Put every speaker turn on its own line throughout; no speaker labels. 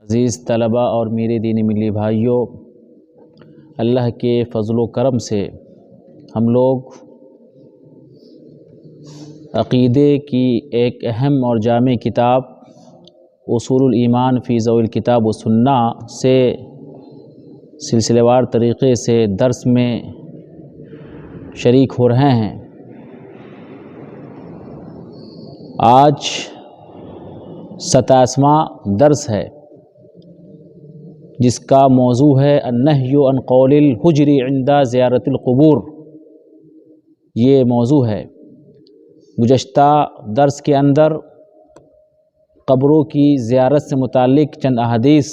عزیز طلبہ اور میرے دینی ملی بھائیوں، اللہ کے فضل و کرم سے ہم لوگ عقیدے کی ایک اہم اور جامع کتاب اصول الایمان فی ضوء الکتاب و سنہ سے سلسلہ وار طریقے سے درس میں شریک ہو رہے ہیں۔ آج 27واں درس ہے جس کا موضوع ہے النہی عن قول الحجر عند زیارت القبور۔ یہ موضوع ہے۔ گزشتہ درس کے اندر قبروں کی زیارت سے متعلق چند احادیث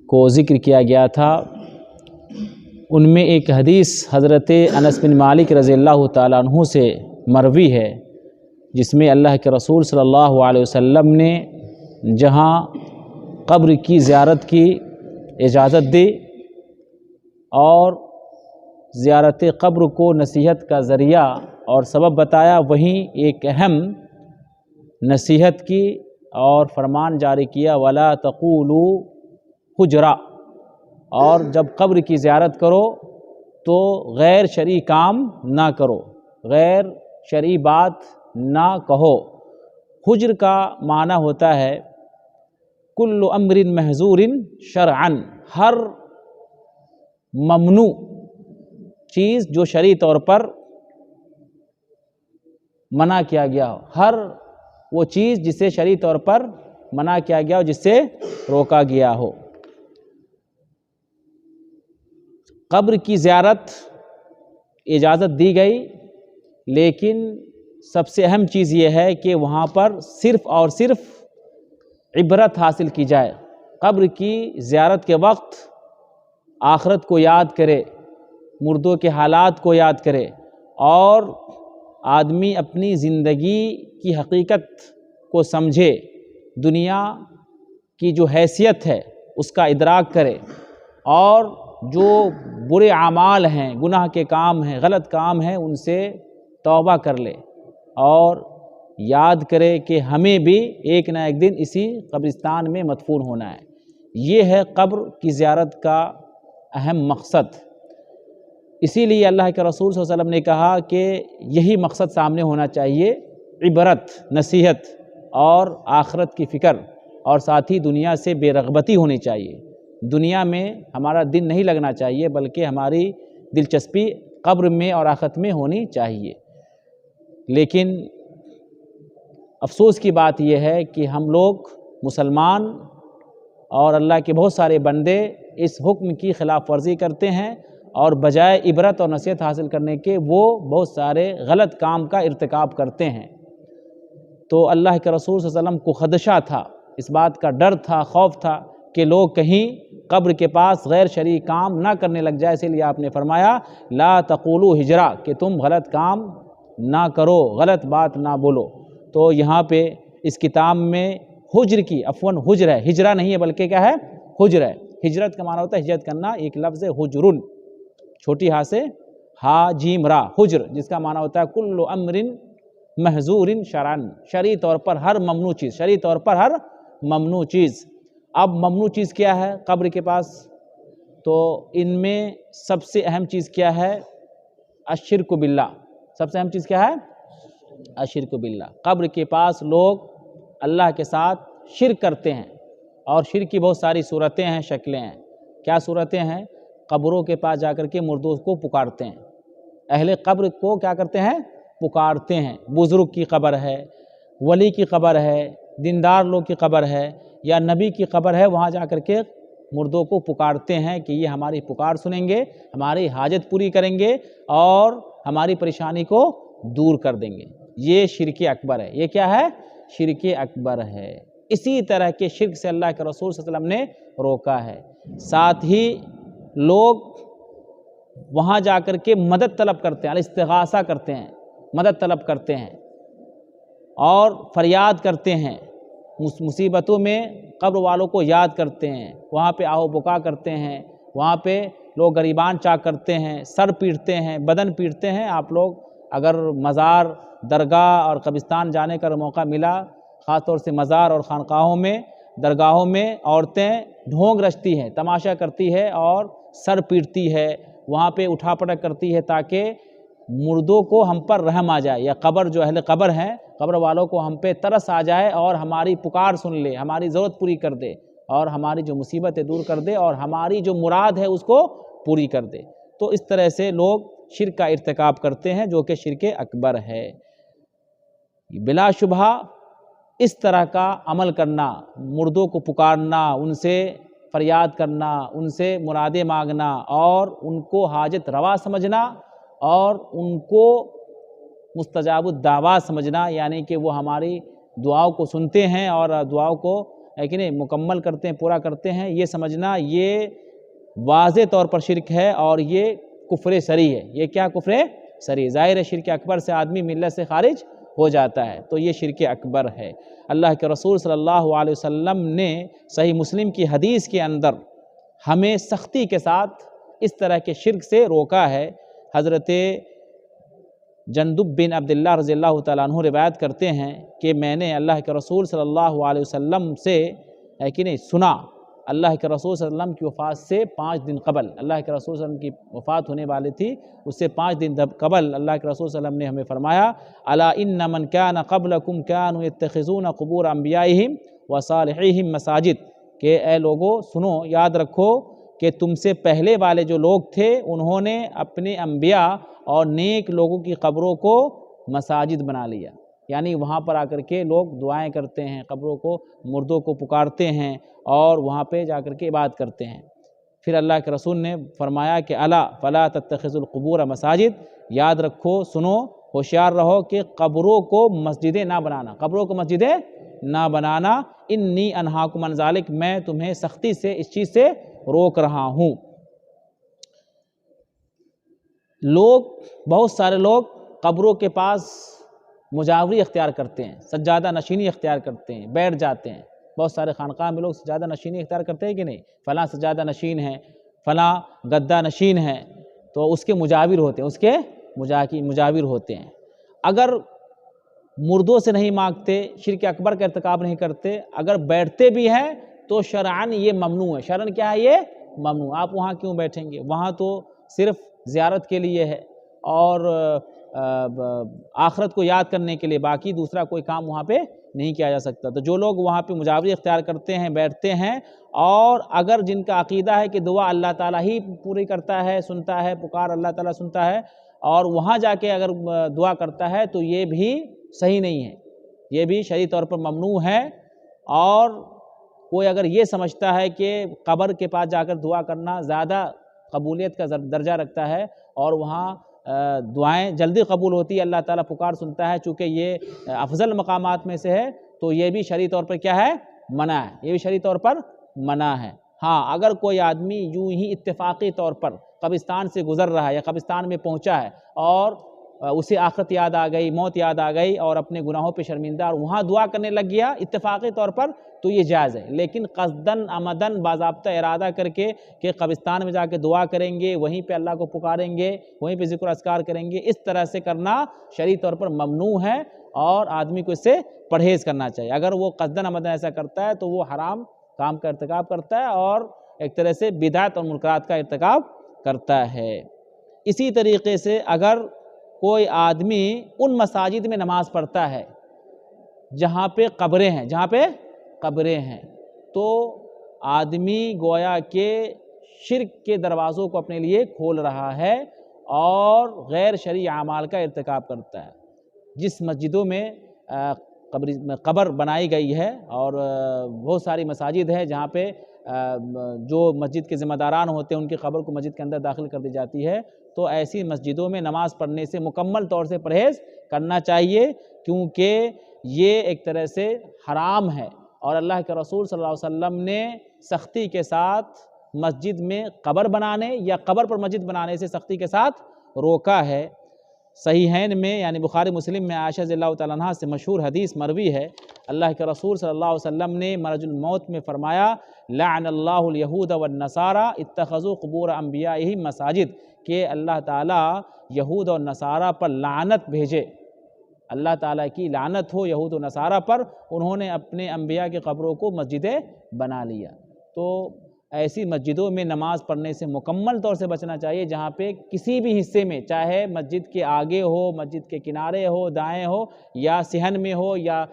کو ذکر کیا گیا تھا۔ ان میں ایک حدیث حضرت انس بن مالک رضی اللہ تعالیٰ عنہ سے مروی ہے، جس میں اللہ کے رسول صلی اللہ علیہ وسلم نے جہاں قبر کی زیارت کی اجازت دی اور زیارت قبر کو نصیحت کا ذریعہ اور سبب بتایا، وہیں ایک اہم نصیحت کی اور فرمان جاری کیا وَلَا تَقُولُوا حُجْرَ، اور جب قبر کی زیارت کرو تو غیر شرعی کام نہ کرو، غیر شرعی بات نہ کہو۔ حجر کا معنی ہوتا ہے کل امر محظور شرعا، ہر ممنوع چیز جو شرعی طور پر منع کیا گیا ہو، ہر وہ چیز جسے شرعی طور پر منع کیا گیا ہو، جس سے روکا گیا ہو۔ قبر کی زیارت اجازت دی گئی، لیکن سب سے اہم چیز یہ ہے کہ وہاں پر صرف اور صرف عبرت حاصل کی جائے۔ قبر کی زیارت کے وقت آخرت کو یاد کرے، مردوں کے حالات کو یاد کرے، اور آدمی اپنی زندگی کی حقیقت کو سمجھے، دنیا کی جو حیثیت ہے اس کا ادراک کرے، اور جو برے اعمال ہیں، گناہ کے کام ہیں، غلط کام ہیں، ان سے توبہ کر لے اور یاد کرے کہ ہمیں بھی ایک نہ ایک دن اسی قبرستان میں مدفون ہونا ہے۔ یہ ہے قبر کی زیارت کا اہم مقصد۔ اسی لیے اللہ کے رسول صلی اللہ علیہ وسلم نے کہا کہ یہی مقصد سامنے ہونا چاہیے، عبرت، نصیحت اور آخرت کی فکر، اور ساتھ ہی دنیا سے بے رغبتی ہونی چاہیے۔ دنیا میں ہمارا دل نہیں لگنا چاہیے، بلکہ ہماری دلچسپی قبر میں اور آخرت میں ہونی چاہیے۔ لیکن افسوس کی بات یہ ہے کہ ہم لوگ مسلمان اور اللہ کے بہت سارے بندے اس حکم کی خلاف ورزی کرتے ہیں، اور بجائے عبرت اور نصیحت حاصل کرنے کے وہ بہت سارے غلط کام کا ارتکاب کرتے ہیں۔ تو اللہ کے رسول صلی اللہ علیہ وسلم کو خدشہ تھا، اس بات کا ڈر تھا، خوف تھا کہ لوگ کہیں قبر کے پاس غیر شرعی کام نہ کرنے لگ جائے، اسی لیے آپ نے فرمایا لا تقولوا حجرا، کہ تم غلط کام نہ کرو، غلط بات نہ بولو۔ تو یہاں پہ اس کتاب میں حجر کی حجر ہے، ہجرہ نہیں ہے بلکہ کیا ہے، حجر ہے۔ ہجرت کا معنی ہوتا ہے ہجرت کرنا، ایک لفظ ہے حجرن، چھوٹی ہا سے ہا جیم را، حجر، جس کا معنی ہوتا ہے کل امر محظور شرعن، شرعی طور پر ہر ممنوع چیز، شرعی طور پر ہر ممنوع چیز۔ اب ممنوع چیز کیا ہے قبر کے پاس؟ تو ان میں سب سے اہم چیز کیا ہے؟ الشرک باللہ۔ سب سے اہم چیز کیا ہے؟ الشرک باللہ۔ قبر کے پاس لوگ اللہ کے ساتھ شرک کرتے ہیں، اور شرک کی بہت ساری صورتیں ہیں، شکلیں ہیں۔ کیا صورتیں ہیں؟ قبروں کے پاس جا کر کے مردوں کو پکارتے ہیں، اہل قبر کو کیا کرتے ہیں؟ پکارتے ہیں۔ بزرگ کی قبر ہے، ولی کی قبر ہے، دیندار لوگ کی قبر ہے، یا نبی کی قبر ہے، وہاں جا کر کے مردوں کو پکارتے ہیں کہ یہ ہماری پکار سنیں گے، ہماری حاجت پوری کریں گے، اور ہماری پریشانی کو دور کر دیں گے۔ یہ شرک اکبر ہے۔ یہ کیا ہے؟ شرک اکبر ہے۔ اسی طرح کے شرک سے اللہ کے رسول صلی اللہ علیہ وسلم نے روکا ہے۔ ساتھ ہی لوگ وہاں جا کر کے مدد طلب کرتے ہیں، الاستغاثہ کرتے ہیں، مدد طلب کرتے ہیں اور فریاد کرتے ہیں، مصیبتوں میں قبر والوں کو یاد کرتے ہیں، وہاں پہ آہو بکا کرتے ہیں، وہاں پہ لوگ گریبان چاک کرتے ہیں، سر پیٹتے ہیں، بدن پیٹتے ہیں۔ آپ لوگ اگر مزار، درگاہ اور قبرستان جانے کا موقع ملا، خاص طور سے مزار اور خانقاہوں میں، درگاہوں میں عورتیں ڈھونگ رچتی ہیں، تماشا کرتی ہے اور سر پیٹتی ہے، وہاں پہ اٹھا پٹک کرتی ہے تاکہ مردوں کو ہم پر رحم آ جائے، یا قبر جو اہل قبر ہیں قبر والوں کو ہم پہ ترس آ جائے اور ہماری پکار سن لے، ہماری ضرورت پوری کر دے اور ہماری جو مصیبتیں دور کر دے اور ہماری جو مراد ہے اس کو پوری کر دے۔ تو اس طرح سے لوگ شرک کا ارتکاب کرتے ہیں جو کہ شرک اکبر ہے۔ بلا شبہ اس طرح کا عمل کرنا، مردوں کو پکارنا، ان سے فریاد کرنا، ان سے مرادیں مانگنا اور ان کو حاجت روا سمجھنا اور ان کو مستجاب الدعوات سمجھنا، یعنی کہ وہ ہماری دعاؤں کو سنتے ہیں اور دعاؤں کو ہے کہ نہیں مکمل کرتے ہیں، پورا کرتے ہیں، یہ سمجھنا یہ واضح طور پر شرک ہے اور یہ کفر صریح ہے۔ یہ کیا کفر صریح؟ ظاہر ہے شرک اکبر سے آدمی ملت سے خارج ہو جاتا ہے، تو یہ شرک اکبر ہے۔ اللہ کے رسول صلی اللہ علیہ وسلم نے صحیح مسلم کی حدیث کے اندر ہمیں سختی کے ساتھ اس طرح کے شرک سے روکا ہے۔ حضرت جندب بن عبداللہ رضی اللہ تعالیٰ عنہ روایت کرتے ہیں کہ میں نے اللہ کے رسول صلی اللہ علیہ وسلم سے ہے کہ نہیں سنا، اللہ کے رسول صلی اللہ علیہ وسلم کی وفات سے 5 دن قبل، اللہ کے رسول صلی اللہ علیہ وسلم کی وفات ہونے والی تھی، اس سے 5 دن قبل اللہ کے رسول صلی اللہ علیہ وسلم نے ہمیں فرمایا الا ان من كان قبلكم كانوا يتخذون قبور انبیائهم وصالحیہم مساجد، کہ اے لوگو سنو، یاد رکھو کہ تم سے پہلے والے جو لوگ تھے انہوں نے اپنے انبیاء اور نیک لوگوں کی قبروں کو مساجد بنا لیا، یعنی وہاں پر آ کر کے لوگ دعائیں کرتے ہیں، قبروں کو مردوں کو پکارتے ہیں اور وہاں پہ جا کر کے عبادت کرتے ہیں۔ پھر اللہ کے رسول نے فرمایا کہ الا فلا تتخذوا القبور مساجد، یاد رکھو، سنو، ہوشیار رہو کہ قبروں کو مسجدیں نہ بنانا، قبروں کو مسجدیں نہ بنانا، انی انہاکم عن ذالک، میں تمہیں سختی سے اس چیز سے روک رہا ہوں۔ بہت سارے لوگ قبروں کے پاس مجاوری اختیار کرتے ہیں، سجادہ نشینی اختیار کرتے ہیں، بیٹھ جاتے ہیں۔ بہت سارے خانقاہ میں لوگ سجادہ نشینی اختیار کرتے ہیں کہ نہیں، فلاں سجادہ نشین ہے، فلاں گدہ نشین ہے، تو اس کے مجاور ہوتے ہیں، اس کے مجاور ہوتے ہیں۔ اگر مردوں سے نہیں مانگتے، شرک اکبر کا ارتکاب نہیں کرتے، اگر بیٹھتے بھی ہیں تو شرعاً یہ ممنوع ہے۔ شرعاً کیا ہے؟ یہ ممنوع۔ آپ وہاں کیوں بیٹھیں گے؟ وہاں تو صرف زیارت کے لیے ہے اور آخرت کو یاد کرنے کے لیے، باقی دوسرا کوئی کام وہاں پہ نہیں کیا جا سکتا۔ تو جو لوگ وہاں پہ مجاوری اختیار کرتے ہیں، بیٹھتے ہیں، اور اگر جن کا عقیدہ ہے کہ دعا اللہ تعالیٰ ہی پوری کرتا ہے، سنتا ہے، پکار اللہ تعالیٰ سنتا ہے، اور وہاں جا کے اگر دعا کرتا ہے تو یہ بھی صحیح نہیں ہے، یہ بھی شرعی طور پر ممنوع ہے۔ اور کوئی اگر یہ سمجھتا ہے کہ قبر کے پاس جا کر دعا کرنا زیادہ قبولیت کا درجہ رکھتا ہے اور وہاں دعائیں جلدی قبول ہوتی ہے، اللہ تعالیٰ پکار سنتا ہے، چونکہ یہ افضل مقامات میں سے ہے، تو یہ بھی شرعی طور پر کیا ہے؟ منع ہے، یہ بھی شرعی طور پر منع ہے۔ ہاں، اگر کوئی آدمی یوں ہی اتفاقی طور پر قبرستان سے گزر رہا ہے یا قبرستان میں پہنچا ہے اور اسے آخرت یاد آ گئی، موت یاد آ گئی اور اپنے گناہوں پہ شرمندہ اور وہاں دعا کرنے لگ گیا اتفاقی طور پر، تو یہ جائز ہے۔ لیکن قصداً عمداً باضابطہ ارادہ کر کے کہ قبرستان میں جا کے دعا کریں گے، وہیں پہ اللہ کو پکاریں گے، وہیں پہ ذکر اذکار کریں گے، اس طرح سے کرنا شرعی طور پر ممنوع ہے اور آدمی کو اس سے پرہیز کرنا چاہیے۔ اگر وہ قصداً عمداً ایسا کرتا ہے تو وہ حرام کام کا ارتکاب کرتا ہے اور ایک طرح سے بدعت اور منکرات کا ارتکاب کرتا ہے۔ اسی طریقے سے اگر کوئی آدمی ان مساجد میں نماز پڑھتا ہے جہاں پہ قبریں ہیں، جہاں پہ قبریں ہیں، تو آدمی گویا کہ شرک کے دروازوں کو اپنے لیے کھول رہا ہے اور غیر شرعی اعمال کا ارتکاب کرتا ہے۔ جس مسجدوں میں قبر بنائی گئی ہے، اور بہت ساری مساجد ہے جہاں پہ جو مسجد کے ذمہ داران ہوتے ہیں ان کی قبر کو مسجد کے اندر داخل کر دی جاتی ہے، تو ایسی مسجدوں میں نماز پڑھنے سے مکمل طور سے پرہیز کرنا چاہیے، کیونکہ یہ ایک طرح سے حرام ہے اور اللہ کے رسول صلی اللہ علیہ وسلم نے سختی کے ساتھ مسجد میں قبر بنانے یا قبر پر مسجد بنانے سے سختی کے ساتھ روکا ہے۔ صحیحین میں یعنی بخاری مسلم میں عائشہ رضی اللہ تعالیٰ عنہا سے مشہور حدیث مروی ہے، اللہ کے رسول صلی اللہ علیہ وسلم نے مرض الموت میں فرمایا لعن اللہ الیہود والنصارى اتخذوا قبور انبیائہم مساجد، کہ اللہ تعالیٰ یہود اور نصارہ پر لعنت بھیجے اللہ تعالیٰ کی لعنت ہو یہود و نصارہ پر، انہوں نے اپنے انبیاء کی قبروں کو مسجدیں بنا لیا۔ تو ایسی مسجدوں میں نماز پڑھنے سے مکمل طور سے بچنا چاہیے، جہاں پہ کسی بھی حصے میں، چاہے مسجد کے آگے ہو، مسجد کے کنارے ہو، دائیں ہو، یا صحن میں ہو، یا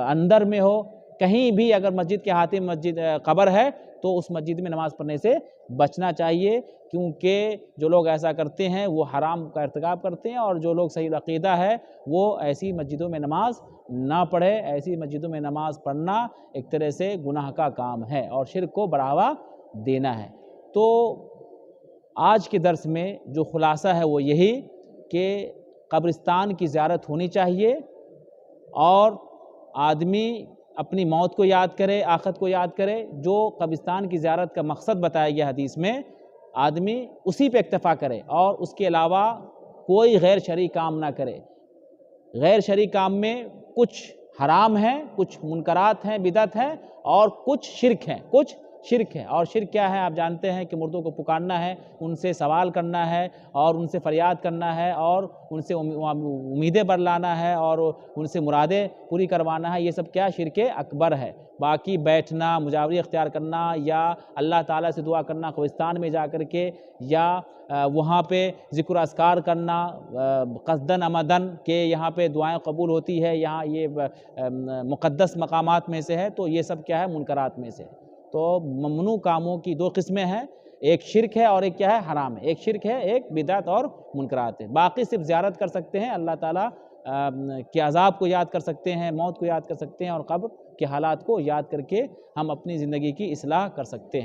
اندر میں ہو، کہیں بھی اگر مسجد کے ہاتھ میں مسجد قبر ہے تو اس مسجد میں نماز پڑھنے سے بچنا چاہیے، کیونکہ جو لوگ ایسا کرتے ہیں وہ حرام کا ارتکاب کرتے ہیں، اور جو لوگ صحیح عقیدہ ہے وہ ایسی مسجدوں میں نماز نہ پڑھے۔ ایسی مسجدوں میں نماز پڑھنا ایک طرح سے گناہ کا کام ہے اور شرک کو بڑھاوا دینا ہے۔ تو آج کے درس میں جو خلاصہ ہے وہ یہی کہ قبرستان کی زیارت ہونی چاہیے، اور آدمی اپنی موت کو یاد کرے، آخرت کو یاد کرے۔ جو قبرستان کی زیارت کا مقصد بتایا گیا حدیث میں، آدمی اسی پہ اکتفا کرے اور اس کے علاوہ کوئی غیر شرعی کام نہ کرے۔ غیر شرعی کام میں کچھ حرام ہیں، کچھ منکرات ہیں، بدعت ہیں، اور کچھ شرک ہیں، اور شرک کیا ہے آپ جانتے ہیں کہ مردوں کو پکارنا ہے، ان سے سوال کرنا ہے، اور ان سے فریاد کرنا ہے، اور ان سے امیدیں برلانا ہے، اور ان سے مرادیں پوری کروانا ہے۔ یہ سب کیا شرک اکبر ہے۔ باقی بیٹھنا، مجاوری اختیار کرنا، یا اللہ تعالیٰ سے دعا کرنا قبرستان میں جا کر کے، یا وہاں پہ ذکر اذکار کرنا قصدن عمدن کہ یہاں پہ دعائیں قبول ہوتی ہے، یہاں یہ مقدس مقامات میں سے ہے، تو یہ سب کیا ہے منکرات میں سے ہے۔ تو ممنوع کاموں کی دو قسمیں ہیں، ایک شرک ہے اور ایک کیا ہے حرام ہے۔ ایک شرک ہے، ایک بدعت اور منکرات ہے۔ باقی صرف زیارت کر سکتے ہیں، اللہ تعالیٰ کے عذاب کو یاد کر سکتے ہیں، موت کو یاد کر سکتے ہیں، اور قبر کے حالات کو یاد کر کے ہم اپنی زندگی کی اصلاح کر سکتے ہیں۔